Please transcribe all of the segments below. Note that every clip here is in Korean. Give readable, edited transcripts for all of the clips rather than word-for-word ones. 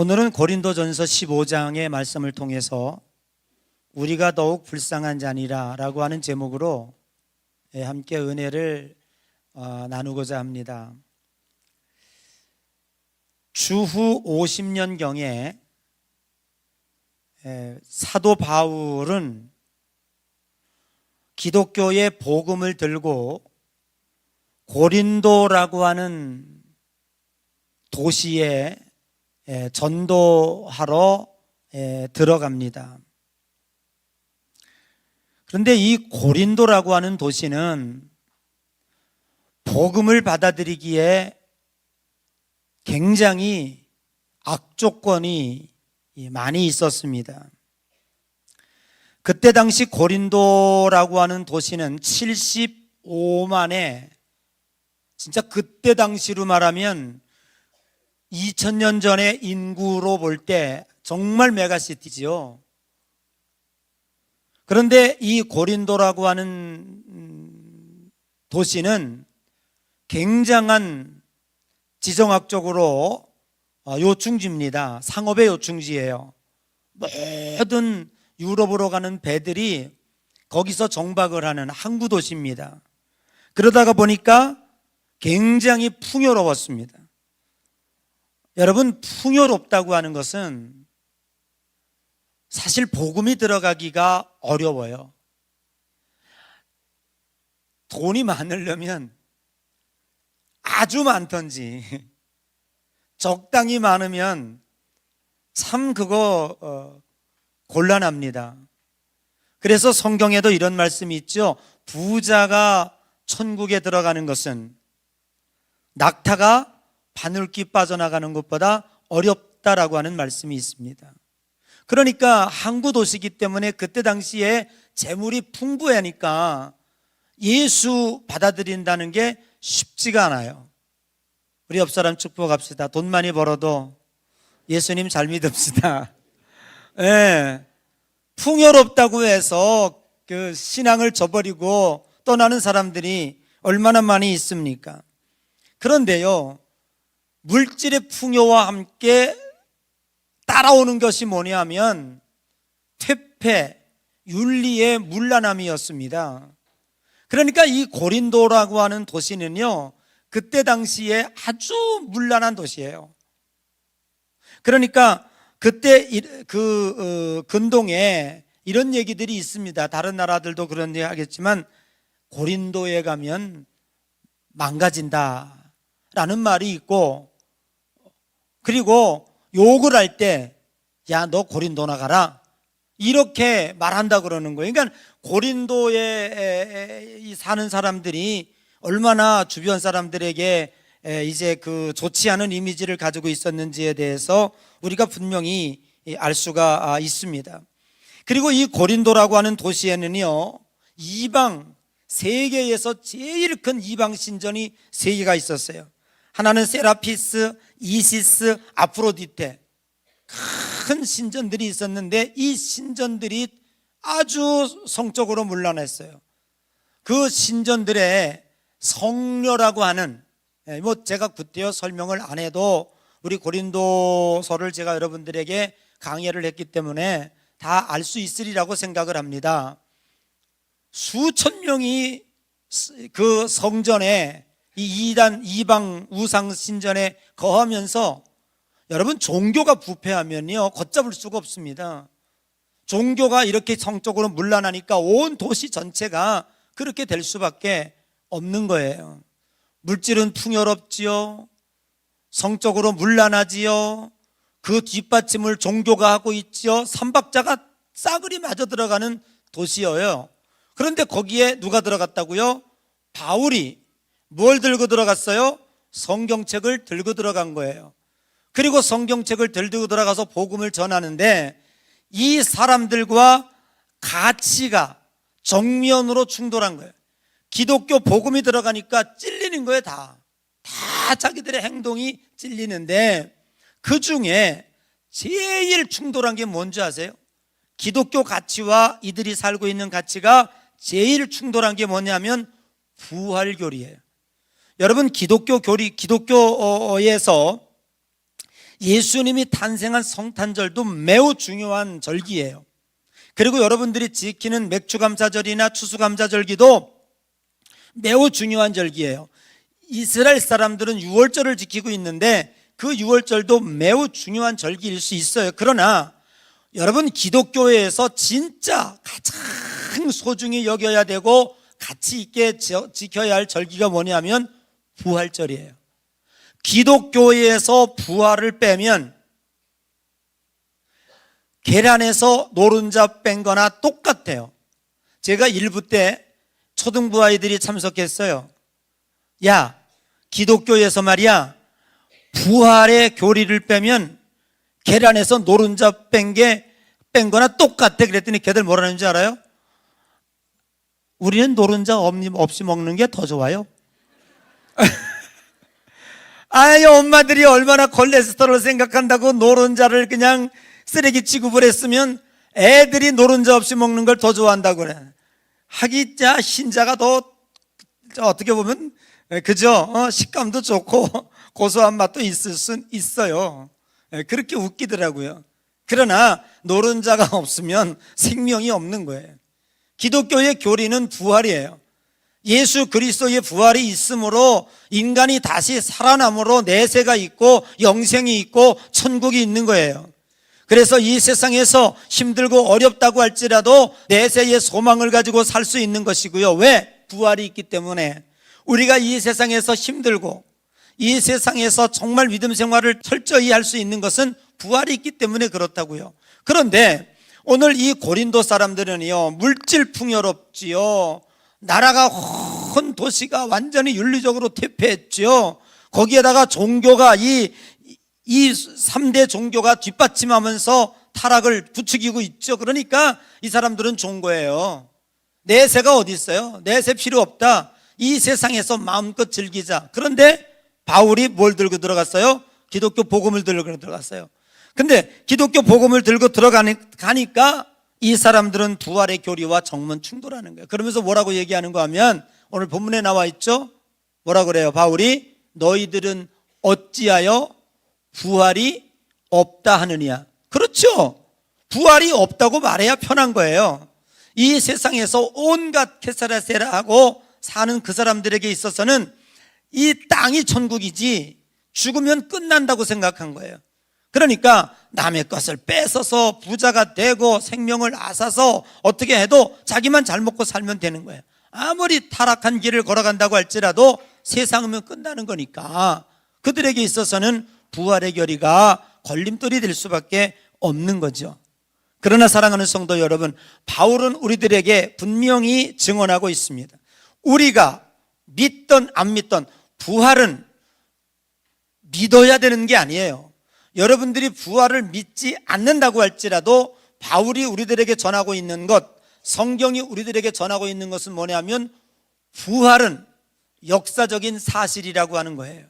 오늘은 고린도전서 15장의 말씀을 통해서 우리가 더욱 불쌍한 자니라 라고 하는 제목으로 함께 은혜를 나누고자 합니다. 주후 50년경에 사도 바울은 기독교의 복음을 들고 고린도라고 하는 도시에 전도하러 들어갑니다. 그런데 이 고린도라고 하는 도시는 복음을 받아들이기에 굉장히 악조건이 많이 있었습니다. 그때 당시 고린도라고 하는 도시는 75만의, 진짜 그때 당시로 말하면 2000년 전의 인구로 볼 때 정말 메가시티지요. 그런데 이 고린도라고 하는 도시는 굉장한 지정학적으로 요충지입니다. 상업의 요충지예요. 모든 유럽으로 가는 배들이 거기서 정박을 하는 항구 도시입니다. 그러다가 보니까 굉장히 풍요로웠습니다. 여러분, 풍요롭다고 하는 것은 사실 복음이 들어가기가 어려워요. 돈이 많으려면 아주 많던지 적당히 많으면 참 그거 곤란합니다. 그래서 성경에도 이런 말씀이 있죠. 부자가 천국에 들어가는 것은 낙타가 바늘귀 빠져나가는 것보다 어렵다라고 하는 말씀이 있습니다. 그러니까 항구 도시이기 때문에 그때 당시에 재물이 풍부하니까 예수 받아들인다는 게 쉽지가 않아요. 우리 옆 사람 축복합시다. 돈 많이 벌어도 예수님 잘 믿읍시다. 풍요롭다고 해서 그 신앙을 저버리고 떠나는 사람들이 얼마나 많이 있습니까? 그런데요, 물질의 풍요와 함께 따라오는 것이 뭐냐면 퇴폐, 윤리의 문란함이었습니다. 그러니까 이 고린도라고 하는 도시는요, 그때 당시에 아주 문란한 도시예요. 그러니까 그때 근동에 이런 얘기들이 있습니다. 다른 나라들도 그런 얘기 하겠지만 고린도에 가면 망가진다라는 말이 있고, 그리고 욕을 할 때 야, 너 고린도 나가라 이렇게 말한다 그러는 거예요. 그러니까 고린도에 사는 사람들이 얼마나 주변 사람들에게 이제 그 좋지 않은 이미지를 가지고 있었는지에 대해서 우리가 분명히 알 수가 있습니다. 그리고 이 고린도라고 하는 도시에는요, 이방, 세계에서 제일 큰 이방 신전이 3개가 있었어요. 하나는 세라피스, 이시스, 아프로디테, 큰 신전들이 있었는데 이 신전들이 아주 성적으로 문란했어요. 그 신전들의 성녀라고 하는, 제가 그때요 설명을 안 해도 우리 고린도서를 제가 여러분들에게 강의를 했기 때문에 다 알 수 있으리라고 생각을 합니다. 수천 명이 그 성전에 이 이방 우상 신전에 거하면서, 여러분, 종교가 부패하면요 걷잡을 수가 없습니다. 종교가 이렇게 성적으로 문란하니까 온 도시 전체가 그렇게 될 수밖에 없는 거예요. 물질은 풍요롭지요, 성적으로 문란하지요, 그 뒷받침을 종교가 하고 있지요. 삼박자가 싸그리 맞아 들어가는 도시여요. 그런데 거기에 누가 들어갔다고요? 바울이 뭘 들고 들어갔어요? 성경책을 들고 들어간 거예요. 그리고 성경책을 들고 들어가서 복음을 전하는데 이 사람들과 가치가 정면으로 충돌한 거예요. 기독교 복음이 들어가니까 찔리는 거예요. 다 자기들의 행동이 찔리는데 그 중에 제일 충돌한 게 뭔지 아세요? 기독교 가치와 이들이 살고 있는 가치가 제일 충돌한 게 뭐냐면 부활교리예요. 여러분, 기독교에서 예수님이 탄생한 성탄절도 매우 중요한 절기예요. 그리고 여러분들이 지키는 맥주감사절이나 추수감사절기도 매우 중요한 절기예요. 이스라엘 사람들은 유월절을 지키고 있는데 그 유월절도 매우 중요한 절기일 수 있어요. 그러나 여러분, 기독교회에서 진짜 가장 소중히 여겨야 되고 가치 있게 지켜야 할 절기가 뭐냐면 부활절이에요. 기독교회에서 부활을 빼면 계란에서 노른자 뺀 거나 똑같아요. 제가 일부 때 초등부 아이들이 참석했어요. 야, 기독교에서 말이야, 부활의 교리를 빼면 계란에서 노른자 뺀 거나 똑같아. 그랬더니 걔들 뭐라는 줄 알아요? 우리는 노른자 없이 먹는 게 더 좋아요. 아이, 엄마들이 얼마나 콜레스테롤 생각한다고 노른자를 그냥 쓰레기 취급을 했으면 애들이 노른자 없이 먹는 걸 더 좋아한다고 그래. 하기자 흰자가 더 어떻게 보면 그죠? 식감도 좋고 고소한 맛도 있을 수 있어요. 그렇게 웃기더라고요. 그러나 노른자가 없으면 생명이 없는 거예요. 기독교의 교리는 부활이에요. 예수 그리스도의 부활이 있으므로 인간이 다시 살아남으로 내세가 있고 영생이 있고 천국이 있는 거예요. 그래서 이 세상에서 힘들고 어렵다고 할지라도 내세의 소망을 가지고 살 수 있는 것이고요. 왜? 부활이 있기 때문에. 우리가 이 세상에서 힘들고 이 세상에서 정말 믿음 생활을 철저히 할 수 있는 것은 부활이 있기 때문에 그렇다고요. 그런데 오늘 이 고린도 사람들은요, 물질 풍요롭지요. 나라가 큰 도시가 완전히 윤리적으로 퇴폐했지요. 거기에다가 종교가 이 3대 종교가 뒷받침하면서 타락을 부추기고 있죠. 그러니까 이 사람들은 좋은 거예요. 내세가 어디 있어요? 내세 필요 없다. 이 세상에서 마음껏 즐기자. 그런데 바울이 뭘 들고 들어갔어요? 기독교 복음을 들고 들어갔어요. 근데 기독교 복음을 들고 들어가니까 이 사람들은 부활의 교리와 정면 충돌하는 거예요. 그러면서 뭐라고 얘기하는 거 하면 오늘 본문에 나와 있죠? 뭐라고 그래요? 바울이 너희들은 어찌하여 부활이 없다 하느냐. 그렇죠. 부활이 없다고 말해야 편한 거예요. 이 세상에서 온갖 케사라세라하고 사는 그 사람들에게 있어서는 이 땅이 천국이지 죽으면 끝난다고 생각한 거예요. 그러니까 남의 것을 뺏어서 부자가 되고 생명을 앗아서 어떻게 해도 자기만 잘 먹고 살면 되는 거예요. 아무리 타락한 길을 걸어간다고 할지라도 세상이면 끝나는 거니까 그들에게 있어서는 부활의 교리가 걸림돌이 될 수밖에 없는 거죠. 그러나 사랑하는 성도 여러분, 바울은 우리들에게 분명히 증언하고 있습니다. 우리가 믿던 안 믿던 부활은 믿어야 되는 게 아니에요. 여러분들이 부활을 믿지 않는다고 할지라도 바울이 우리들에게 전하고 있는 것, 성경이 우리들에게 전하고 있는 것은 뭐냐면 부활은 역사적인 사실이라고 하는 거예요.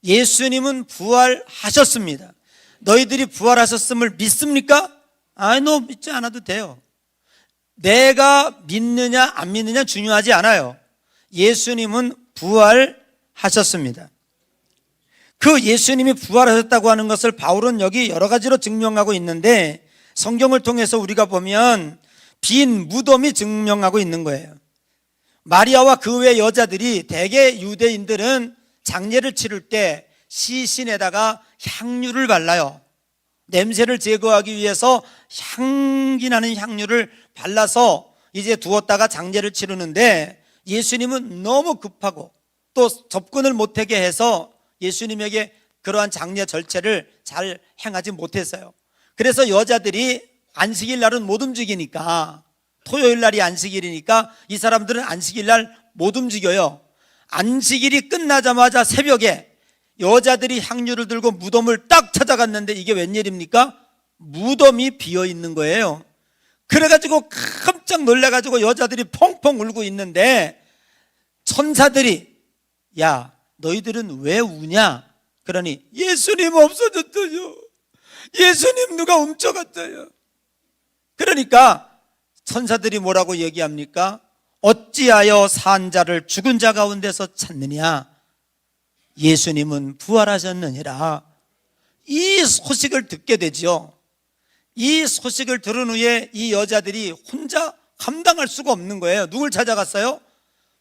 예수님은 부활하셨습니다. 너희들이 부활하셨음을 믿습니까? 너 믿지 않아도 돼요. 내가 믿느냐 안 믿느냐 중요하지 않아요. 예수님은 부활하셨습니다. 그 예수님이 부활하셨다고 하는 것을 바울은 여기 여러 가지로 증명하고 있는데 성경을 통해서 우리가 보면 빈 무덤이 증명하고 있는 거예요. 마리아와 그 외 여자들이 대개 유대인들은 장례를 치를 때 시신에다가 향유를 발라요. 냄새를 제거하기 위해서 향기 나는 향유를 발라서 이제 두었다가 장례를 치르는데 예수님은 너무 급하고 또 접근을 못하게 해서 예수님에게 그러한 장례 절차를 잘 행하지 못했어요. 그래서 여자들이 안식일 날은 못 움직이니까, 토요일 날이 안식일이니까 이 사람들은 안식일 날 못 움직여요. 안식일이 끝나자마자 새벽에 여자들이 향유를 들고 무덤을 딱 찾아갔는데 이게 웬일입니까? 무덤이 비어 있는 거예요. 그래가지고 깜짝 놀래가지고 여자들이 펑펑 울고 있는데 천사들이 야, 너희들은 왜 우냐? 그러니 예수님 없어졌어요. 예수님 누가 훔쳐갔어요. 그러니까 천사들이 뭐라고 얘기합니까? 어찌하여 산 자를 죽은 자 가운데서 찾느냐? 예수님은 부활하셨느니라. 이 소식을 듣게 되지요. 이 소식을 들은 후에 이 여자들이 혼자 감당할 수가 없는 거예요. 누굴 찾아갔어요?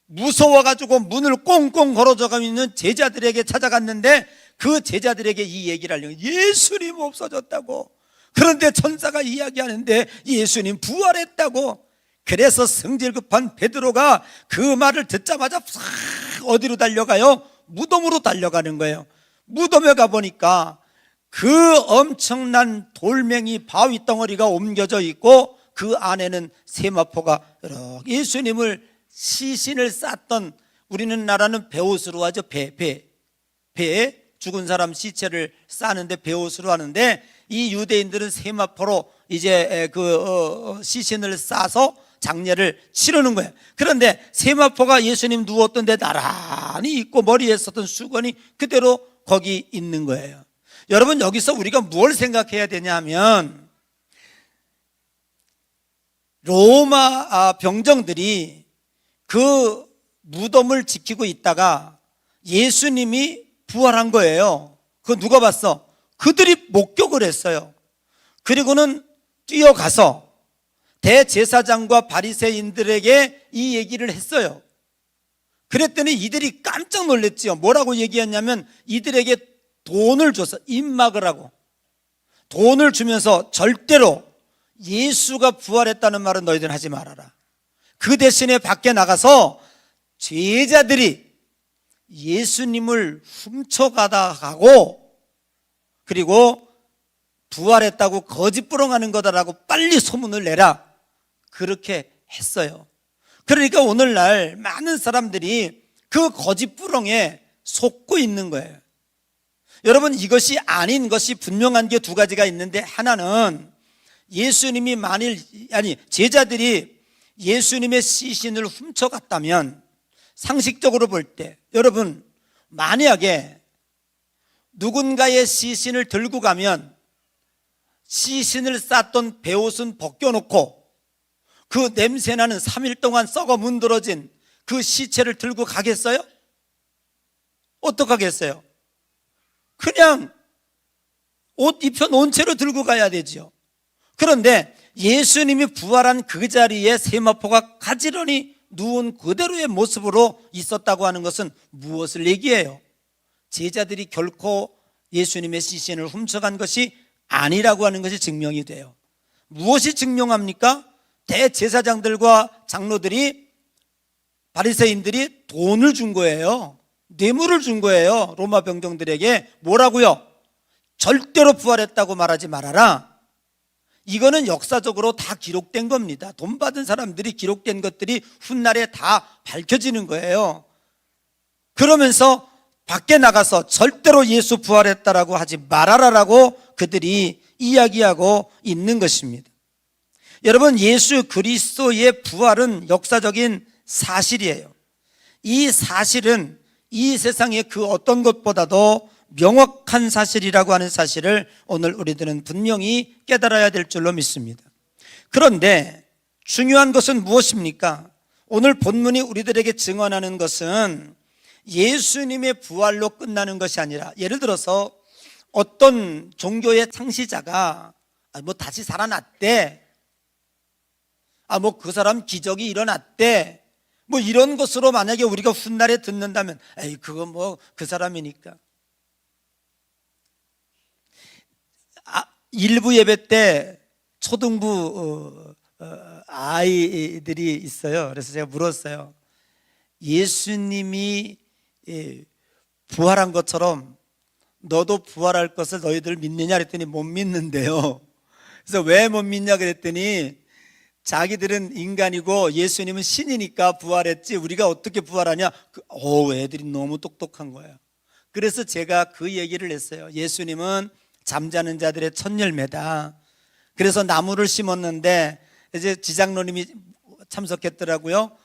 무서워가지고 문을 꽁꽁 걸어져가고 있는 제자들에게 찾아갔는데 그 제자들에게 이 얘기를 하려고, 예수님 없어졌다고. 그런데 천사가 이야기하는데 예수님 부활했다고. 그래서 성질 급한 베드로가 그 말을 듣자마자 싹 어디로 달려가요? 무덤으로 달려가는 거예요. 무덤에 가보니까 그 엄청난 돌멩이 바위 덩어리가 옮겨져 있고 그 안에는 세마포가 이렇게 예수님을 시신을 쌌던, 우리는 나라는 배옷으로 하죠. 배에 죽은 사람 시체를 싸는데 배옷으로 하는데, 이 유대인들은 세마포로 이제 시신을 싸서 장례를 치르는 거예요. 그런데 세마포가 예수님 누웠던 데 나란히 있고 머리에 썼던 수건이 그대로 거기 있는 거예요. 여러분, 여기서 우리가 뭘 생각해야 되냐 하면, 로마 병정들이 그 무덤을 지키고 있다가 예수님이 부활한 거예요. 그거 누가 봤어? 그들이 목격을 했어요. 그리고는 뛰어가서 대제사장과 바리새인들에게 이 얘기를 했어요. 그랬더니 이들이 깜짝 놀랐지요. 뭐라고 얘기했냐면, 이들에게 돈을 줘서 입막을 하고 돈을 주면서 절대로 예수가 부활했다는 말은 너희들은 하지 말아라. 그 대신에 밖에 나가서 제자들이 예수님을 훔쳐가다 가고 그리고 부활했다고 거짓부렁하는 거다라고 빨리 소문을 내라. 그렇게 했어요. 그러니까 오늘날 많은 사람들이 그 거짓부렁에 속고 있는 거예요. 여러분, 이것이 아닌 것이 분명한 게 두 가지가 있는데, 하나는 예수님이 제자들이 예수님의 시신을 훔쳐갔다면, 상식적으로 볼 때 여러분, 만약에 누군가의 시신을 들고 가면 시신을 쌌던 베옷은 벗겨놓고 그 냄새나는 3일 동안 썩어 문드러진 그 시체를 들고 가겠어요? 어떡하겠어요? 그냥 옷 입혀놓은 채로 들고 가야 되죠. 그런데 예수님이 부활한 그 자리에 세마포가 가지런히 누운 그대로의 모습으로 있었다고 하는 것은 무엇을 얘기해요? 제자들이 결코 예수님의 시신을 훔쳐간 것이 아니라고 하는 것이 증명이 돼요. 무엇이 증명합니까? 대제사장들과 장로들이, 바리새인들이 돈을 준 거예요. 뇌물을 준 거예요. 로마 병정들에게. 뭐라고요? 절대로 부활했다고 말하지 말아라. 이거는 역사적으로 다 기록된 겁니다. 돈 받은 사람들이 기록된 것들이 훗날에 다 밝혀지는 거예요. 그러면서 밖에 나가서 절대로 예수 부활했다라고 하지 말아라라고 그들이 이야기하고 있는 것입니다. 여러분, 예수 그리스도의 부활은 역사적인 사실이에요. 이 사실은 이 세상의 그 어떤 것보다도 명확한 사실이라고 하는 사실을 오늘 우리들은 분명히 깨달아야 될 줄로 믿습니다. 그런데 중요한 것은 무엇입니까? 오늘 본문이 우리들에게 증언하는 것은 예수님의 부활로 끝나는 것이 아니라, 예를 들어서 어떤 종교의 창시자가 다시 살아났대, 그 사람 기적이 일어났대, 이런 것으로 만약에 우리가 훗날에 듣는다면, 그거 그 사람이니까. 일부 예배 때 초등부 아이들이 있어요. 그래서 제가 물었어요. 예수님이 부활한 것처럼 너도 부활할 것을 너희들 믿느냐 그랬더니 못 믿는데요. 그래서 왜 못 믿냐 그랬더니 자기들은 인간이고 예수님은 신이니까 부활했지 우리가 어떻게 부활하냐. 애들이 너무 똑똑한 거예요. 그래서 제가 그 얘기를 했어요. 예수님은 잠자는 자들의 첫 열매다. 그래서 나무를 심었는데 이제 지장로님이 참석했더라고요.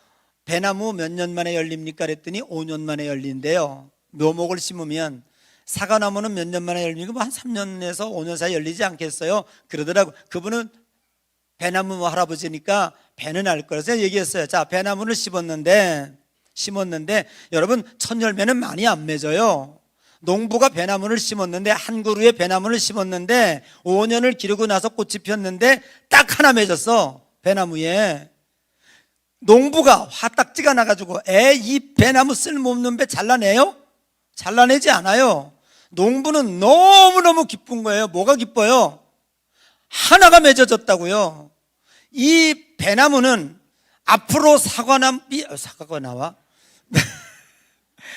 배나무 몇 년 만에 열립니까 그랬더니 5년 만에 열린대요. 묘목을 심으면. 사과나무는 몇 년 만에 열리고 한 3년에서 5년 사이 열리지 않겠어요? 그러더라고. 그분은 배나무 할아버지니까 배는 알 거라서 제가 얘기했어요. 자, 배나무를 심었는데 여러분 첫 열매는 많이 안 맺어요. 농부가 배나무를 심었는데, 한 그루에 배나무를 심었는데 5년을 기르고 나서 꽃이 폈는데 딱 하나 맺었어. 배나무에. 농부가 화딱지가 나가지고 이 배나무 쓸모없는 배 잘라내요? 잘라내지 않아요. 농부는 너무너무 기쁜 거예요. 뭐가 기뻐요? 하나가 맺어졌다고요. 이 배나무는 앞으로 사과가 나와?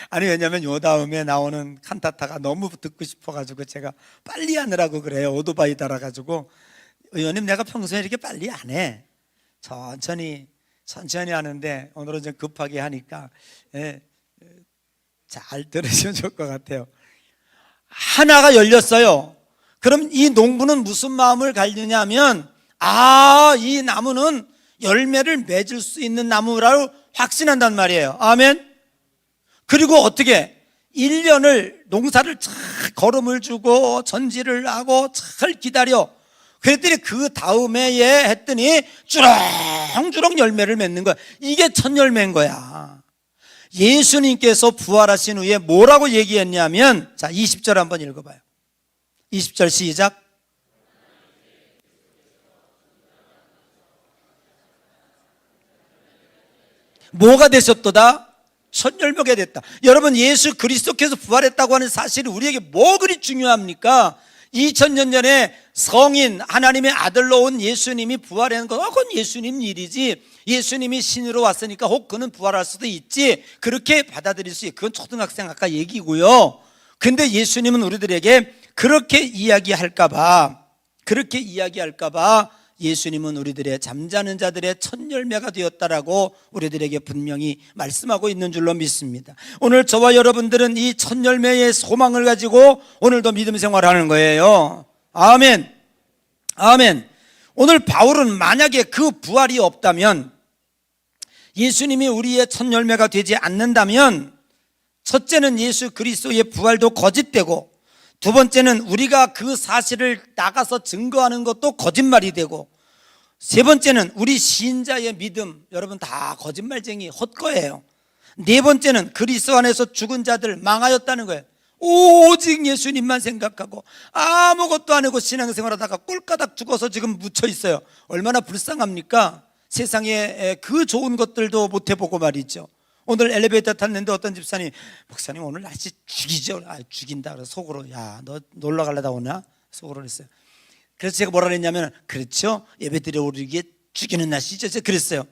아니, 왜냐면 요 다음에 나오는 칸타타가 너무 듣고 싶어가지고 제가 빨리 하느라고 그래요. 오토바이 달아가지고. 의원님, 내가 평소에 이렇게 빨리 안 해. 천천히 하는데 오늘은 좀 급하게 하니까 잘 들으시면 좋을 것 같아요. 하나가 열렸어요. 그럼 이 농부는 무슨 마음을 갖느냐 하면, 이 나무는 열매를 맺을 수 있는 나무라고 확신한단 말이에요. 아멘. 그리고 어떻게 1년을 농사를 잘 거름을 주고 전지를 하고 잘 기다려. 그랬더니 그 다음에 했더니 주렁주렁 열매를 맺는 거야. 이게 첫 열매인 거야. 예수님께서 부활하신 후에 뭐라고 얘기했냐면, 자, 20절 한번 읽어봐요. 20절 시작. 뭐가 되셨도다? 첫 열매가 됐다. 여러분, 예수 그리스도께서 부활했다고 하는 사실이 우리에게 뭐 그리 중요합니까? 2000년 전에 성인 하나님의 아들로 온 예수님이 부활하는 건 그건 예수님 일이지, 예수님이 신으로 왔으니까 혹 그는 부활할 수도 있지, 그렇게 받아들일 수 있고, 그건 초등학생 아까 얘기고요. 근데 예수님은 우리들에게 그렇게 이야기할까봐 예수님은 우리들의 잠자는 자들의 첫 열매가 되었다라고 우리들에게 분명히 말씀하고 있는 줄로 믿습니다. 오늘 저와 여러분들은 이 첫 열매의 소망을 가지고 오늘도 믿음 생활하는 거예요. 아멘. 아멘. 오늘 바울은 만약에 그 부활이 없다면, 예수님이 우리의 첫 열매가 되지 않는다면, 첫째는 예수 그리스도의 부활도 거짓되고, 두 번째는 우리가 그 사실을 나가서 증거하는 것도 거짓말이 되고, 세 번째는 우리 신자의 믿음, 여러분 다 거짓말쟁이 헛거예요. 네 번째는 그리스도 안에서 죽은 자들 망하였다는 거예요. 오직 예수님만 생각하고 아무것도 안 하고 신앙생활하다가 꼴까닥 죽어서 지금 묻혀 있어요. 얼마나 불쌍합니까? 세상에 그 좋은 것들도 못 해보고 말이죠. 오늘 엘리베이터 탔는데 어떤 집사님, 목사님 오늘 날씨 죽이죠? 죽인다. 그래서 속으로, 야, 너 놀러 갈래다 오나? 속으로 그랬어요. 그래서 제가 뭐라 그랬냐면, 그렇죠, 예배드려 오르기에 죽이는 날씨죠. 그랬어요.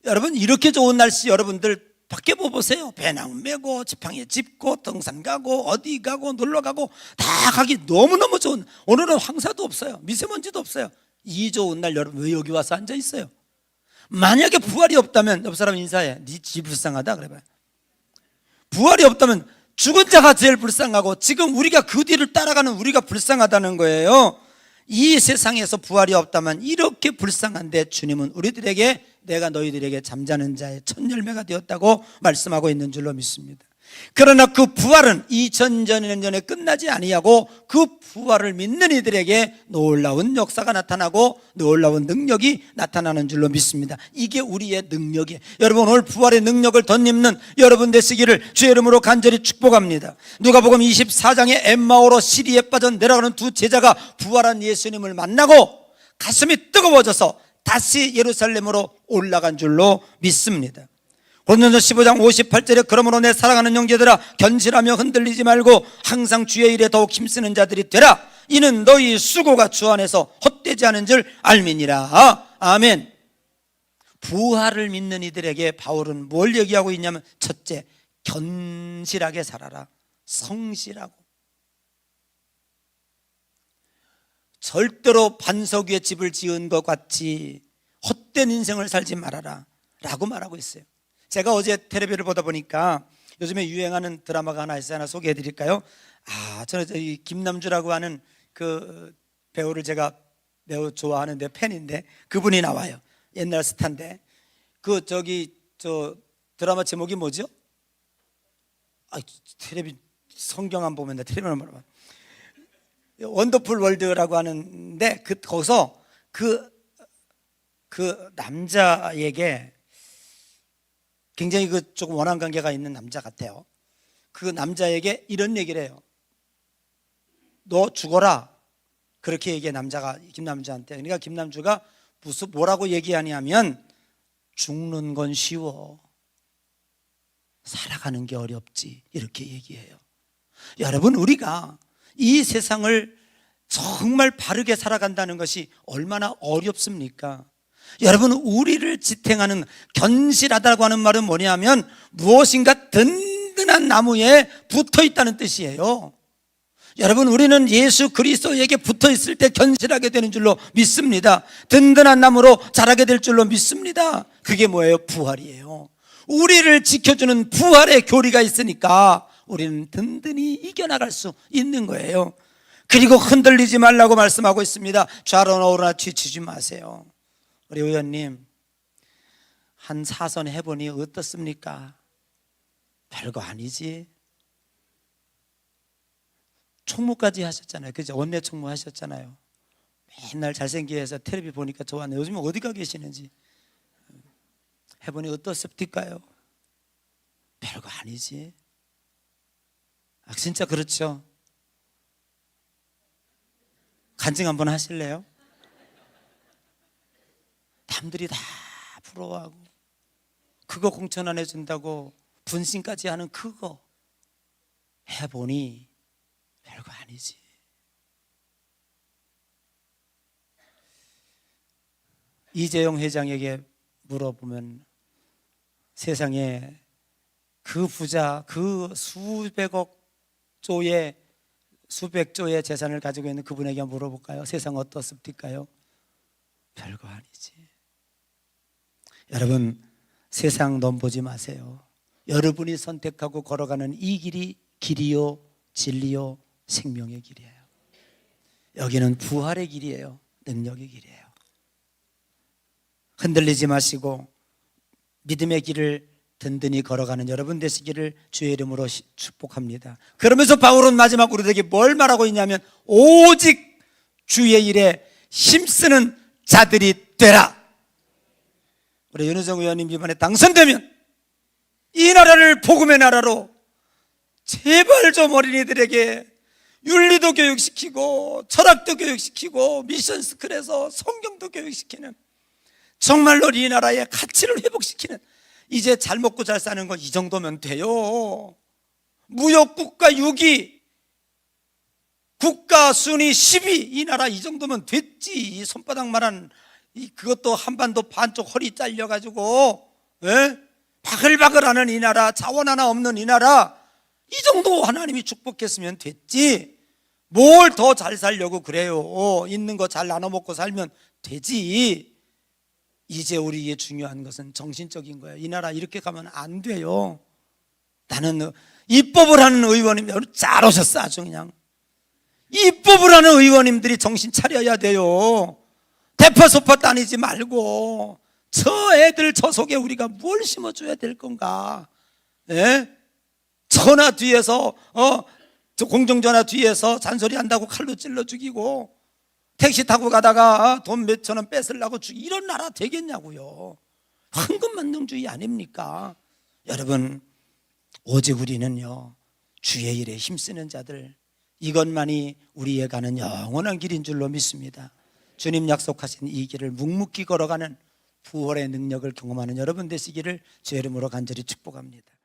여러분, 이렇게 좋은 날씨 여러분들 밖에 보세요. 배낭 메고 지팡이 짚고 등산 가고 어디 가고 놀러 가고 다 가기 너무너무 좋은, 오늘은 황사도 없어요. 미세먼지도 없어요. 이 좋은 날 여러분 왜 여기 와서 앉아 있어요? 만약에 부활이 없다면, 옆 사람 인사해. 네 지 불쌍하다 그래봐요. 부활이 없다면 죽은 자가 제일 불쌍하고, 지금 우리가 그 뒤를 따라가는 우리가 불쌍하다는 거예요. 이 세상에서 부활이 없다면 이렇게 불쌍한데, 주님은 우리들에게 내가 너희들에게 잠자는 자의 첫 열매가 되었다고 말씀하고 있는 줄로 믿습니다. 그러나 그 부활은 2000년 전에 끝나지 아니하고, 그 부활을 믿는 이들에게 놀라운 역사가 나타나고 놀라운 능력이 나타나는 줄로 믿습니다. 이게 우리의 능력이에요. 여러분, 오늘 부활의 능력을 덧입는 여러분 되시기를 주의 이름으로 간절히 축복합니다. 누가복음 24장에 엠마오로 시리에 빠져 내려가는 두 제자가 부활한 예수님을 만나고 가슴이 뜨거워져서 다시 예루살렘으로 올라간 줄로 믿습니다. 고린도전서 15장 58절에 그러므로 내 사랑하는 형제들아, 견실하며 흔들리지 말고 항상 주의 일에 더욱 힘쓰는 자들이 되라. 이는 너희 수고가 주 안에서 헛되지 않은 줄 알미니라. 아멘. 부활을 믿는 이들에게 바울은 뭘 얘기하고 있냐면, 첫째, 견실하게 살아라. 성실하고. 절대로 반석 위에 집을 지은 것 같이 헛된 인생을 살지 말아라 라고 말하고 있어요. 제가 어제 텔레비를 보다 보니까 요즘에 유행하는 드라마가 하나 있어요. 하나 소개해 드릴까요? 저는 이 김남주라고 하는 그 배우를 제가 매우 좋아하는데, 팬인데, 그분이 나와요. 옛날 스타인데, 저 드라마 제목이 뭐죠? 텔레비 성경 안 보면 텔레비만 보면, 원더풀 월드라고 하는데, 거기서 그 남자에게 굉장히 조금 원한 관계가 있는 남자 같아요. 그 남자에게 이런 얘기를 해요. 너 죽어라. 그렇게 얘기해, 남자가 김남주한테. 그러니까 김남주가 뭐라고 얘기하냐면, 죽는 건 쉬워, 살아가는 게 어렵지, 이렇게 얘기해요. 여러분, 우리가 이 세상을 정말 바르게 살아간다는 것이 얼마나 어렵습니까? 여러분, 우리를 지탱하는, 견실하다고 하는 말은 뭐냐면 무엇인가 든든한 나무에 붙어 있다는 뜻이에요. 여러분, 우리는 예수 그리스도에게 붙어 있을 때 견실하게 되는 줄로 믿습니다. 든든한 나무로 자라게 될 줄로 믿습니다. 그게 뭐예요? 부활이에요. 우리를 지켜주는 부활의 교리가 있으니까 우리는 든든히 이겨나갈 수 있는 거예요. 그리고 흔들리지 말라고 말씀하고 있습니다. 좌로나 우로나 뒤치지 마세요. 우리 의원님, 한 4선 해보니 어떻습니까? 별거 아니지. 총무까지 하셨잖아요. 그죠? 원내 총무 하셨잖아요. 맨날 잘생기게 해서 텔레비 보니까 좋았네요. 요즘 어디가 계시는지. 해보니 어떻습니까요? 별거 아니지. 아, 진짜 그렇죠. 간증 한번 하실래요? 남들이 다 부러워하고 그거 공천 안 해준다고 분신까지 하는 그거 해보니 별거 아니지. 이재용 회장에게 물어보면 세상에 그 부자, 그 수백조의 재산을 가지고 있는 그분에게 물어볼까요? 세상 어떻습니까요? 별거 아니지. 여러분, 세상 넘보지 마세요. 여러분이 선택하고 걸어가는 이 길이 길이요, 진리요, 생명의 길이에요. 여기는 부활의 길이에요. 능력의 길이에요. 흔들리지 마시고 믿음의 길을 든든히 걸어가는 여러분 되시기를 주의 이름으로 축복합니다. 그러면서 바울은 마지막 우리들에게 뭘 말하고 있냐면, 오직 주의 일에 힘쓰는 자들이 되라. 우리 윤호정 의원님 이번에 당선되면 이 나라를 복음의 나라로 제발 좀 어린이들에게 윤리도 교육시키고 철학도 교육시키고 미션 스쿨에서 성경도 교육시키는, 정말로 이 나라의 가치를 회복시키는, 이제 잘 먹고 잘 사는 거 이 정도면 돼요. 무역국가 6위, 국가 순위 10위, 이 나라 이 정도면 됐지. 이 손바닥만한 그것도 한반도 반쪽 허리 잘려가지고 바글바글하는 이 나라, 자원 하나 없는 이 나라, 이 정도 하나님이 축복했으면 됐지. 뭘 더 잘 살려고 그래요. 있는 거 잘 나눠 먹고 살면 되지. 이제 우리에게 중요한 것은 정신적인 거예요. 이 나라 이렇게 가면 안 돼요. 나는 입법을 하는 의원님 잘 오셨어. 아주 그냥 입법을 하는 의원님들이 정신 차려야 돼요. 대파소파 따니지 말고 저 애들 저 속에 우리가 뭘 심어줘야 될 건가. 전화 뒤에서 공중전화 뒤에서 잔소리 한다고 칼로 찔러 죽이고, 택시 타고 가다가 돈 몇천 원 뺏으려고 이런 나라 되겠냐고요. 황금만능주의 아닙니까? 여러분, 오직 우리는요, 주의 일에 힘쓰는 자들, 이것만이 우리에 가는 영원한 길인 줄로 믿습니다. 주님 약속하신 이 길을 묵묵히 걸어가는 부활의 능력을 경험하는 여러분 되시기를 주의 이름으로 간절히 축복합니다.